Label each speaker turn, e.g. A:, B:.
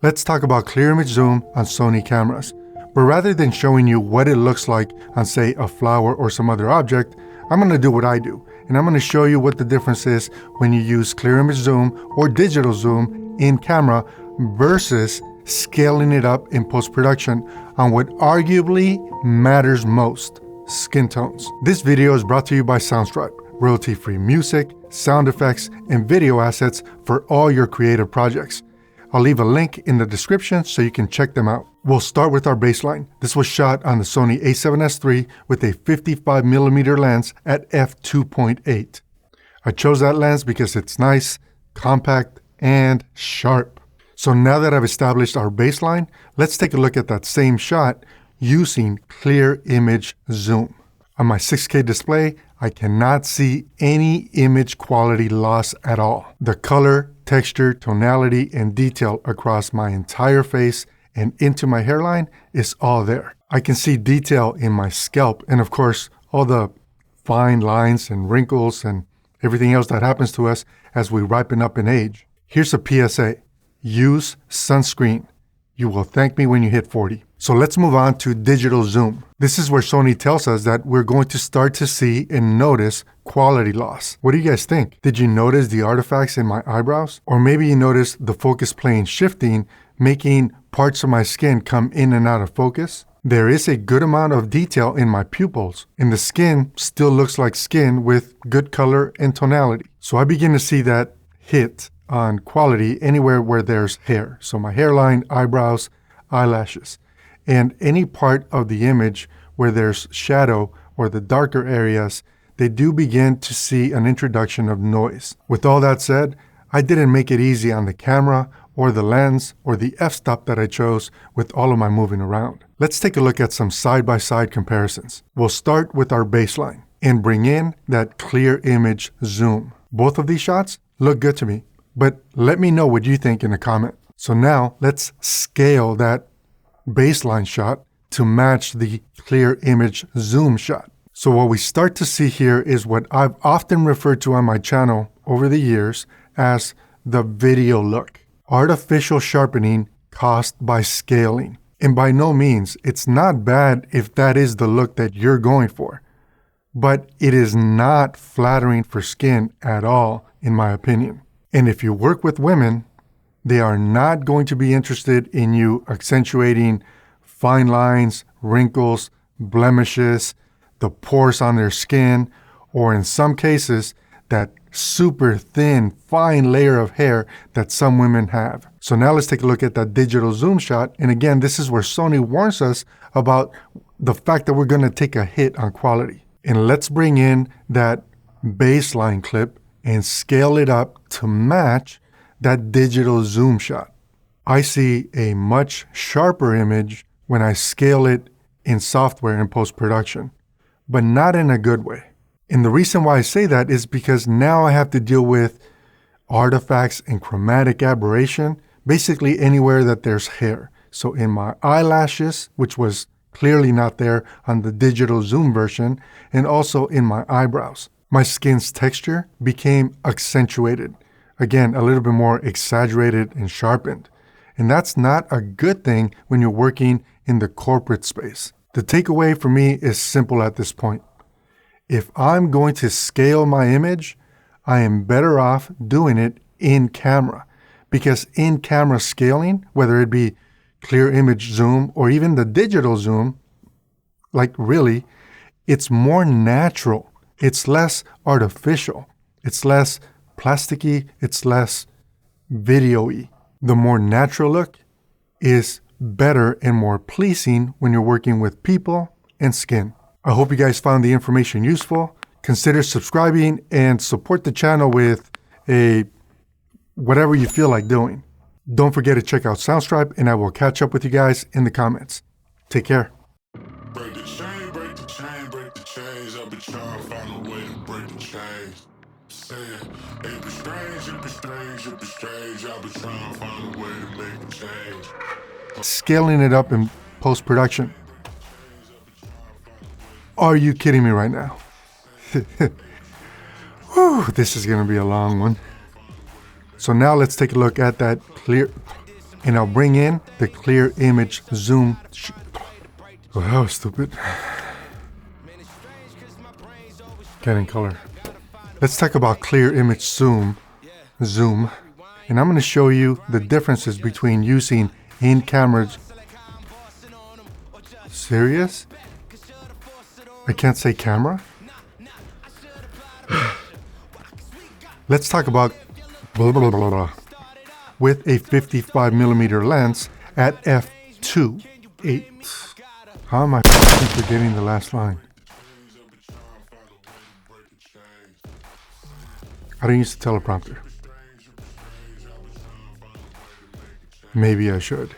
A: Let's talk about clear image zoom on Sony cameras. But rather than showing you what it looks like on, say, a flower or some other object, I'm going to do what I do. And I'm going to show you what the difference is when you use clear image zoom or digital zoom in camera versus scaling it up in post-production on what arguably matters most, skin tones. This video is brought to you by Soundstripe, royalty-free music, sound effects, and video assets for all your creative projects. I'll leave a link in the description so you can check them out. We'll start with our baseline. This was shot on the Sony a7S III with a 55mm lens at f2.8. I chose that lens because it's nice, compact, and sharp. So now that I've established our baseline, let's take a look at that same shot using clear image zoom. On my 6K display, I cannot see any image quality loss at all. The color, texture, tonality, and detail across my entire face and into my hairline is all there. I can see detail in my scalp and of course all the fine lines and wrinkles and everything else that happens to us as we ripen up in age. Here's a PSA. Use sunscreen. You will thank me when you hit 40. So let's move on to digital zoom. This is where Sony tells us that we're going to start to see and notice quality loss. What do you guys think? Did you notice the artifacts in my eyebrows? Or maybe you noticed the focus plane shifting, making parts of my skin come in and out of focus? There is a good amount of detail in my pupils, and the skin still looks like skin with good color and tonality. So I begin to see that hit on quality anywhere where there's hair. So my hairline, eyebrows, eyelashes, and any part of the image where there's shadow or the darker areas, they do begin to see an introduction of noise. With all that said, I didn't make it easy on the camera or the lens or the f-stop that I chose with all of my moving around. Let's take a look at some side-by-side comparisons. We'll start with our baseline and bring in that clear image zoom. Both of these shots look good to me, but let me know what you think in a comment. So now let's scale that baseline shot to match the clear image zoom shot. So what we start to see here is what I've often referred to on my channel over the years as the video look. Artificial sharpening caused by scaling. And by no means, it's not bad if that is the look that you're going for. But it is not flattering for skin at all, in my opinion. And if you work with women, they are not going to be interested in you accentuating fine lines, wrinkles, blemishes, the pores on their skin, or in some cases, that super thin, fine layer of hair that some women have. So now let's take a look at that digital zoom shot. And again, this is where Sony warns us about the fact that we're going to take a hit on quality. And let's bring in that baseline clip and scale it up to match that digital zoom shot. I see a much sharper image when I scale it in software in post-production, but not in a good way. And the reason why I say that is because now I have to deal with artifacts and chromatic aberration, basically anywhere that there's hair. So in my eyelashes, which was clearly not there on the digital zoom version, and also in my eyebrows. My skin's texture became accentuated. Again, a little bit more exaggerated and sharpened. And that's not a good thing when you're working in the corporate space. The takeaway for me is simple at this point. If I'm going to scale my image, I am better off doing it in camera. Because in camera scaling, whether it be clear image zoom or even the digital zoom, like really, it's more natural. It's less artificial. It's less plasticky. It's less video-y. The more natural look is better and more pleasing when you're working with people and skin. I hope you guys found the information useful. Consider subscribing and support the channel with whatever you feel like doing. Don't forget to check out Soundstripe, and I will catch up with you guys in the comments. Take care.
B: Break the chain, break the chain, break the chains. I've been trying to find a way to break the chains. Saying, it be strange, it be strange, it be strange. I've been trying to find a way to make a change.
A: Scaling it up in post-production. Are you kidding me right now? Whew, this is gonna be a long one. So now let's take a look at that clear. and I'll bring in the clear image zoom. Oh, that was stupid. Canon color. Let's talk about clear image zoom, and I'm going to show you the differences between using in-camera. Serious? I can't say camera? Let's talk about with a 55mm lens at f2.8. How am I forgetting the last line? I don't use the teleprompter. Maybe I should.